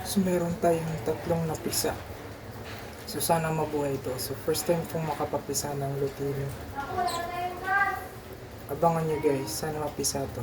So meron tayong tatlong napisa. So sana mabuhay ito. So first time kong makapapisa ng lutino. Abangan nyo guys, sana mapisa to.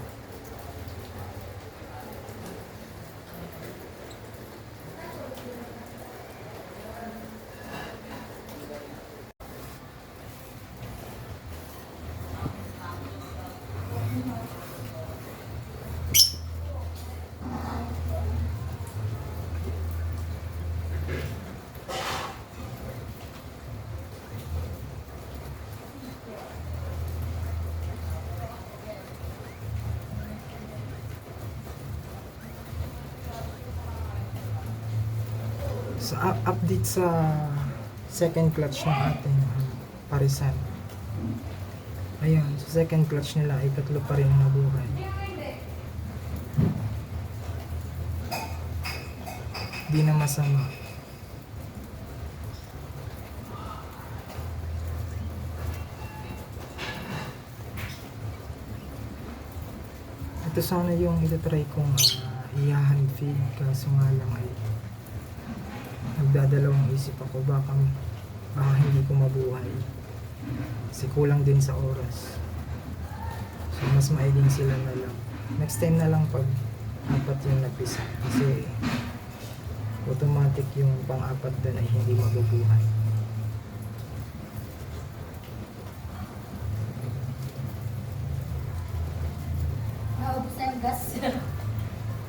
Sa update sa second clutch ng ating parisan. Ayan, sa second clutch nila ay tatlo pa rin nabuhay. Di na masama. Ito sana yung itatry kong i-hand feed, kaso nga lang ay nagdadalawang isip ako baka hindi ko mabuhay kasi kulang din sa oras. So mas maiging sila na lang, next time na lang pag apat yung napisa, kasi automatic yung pang-apat doon ay hindi mabubuhay.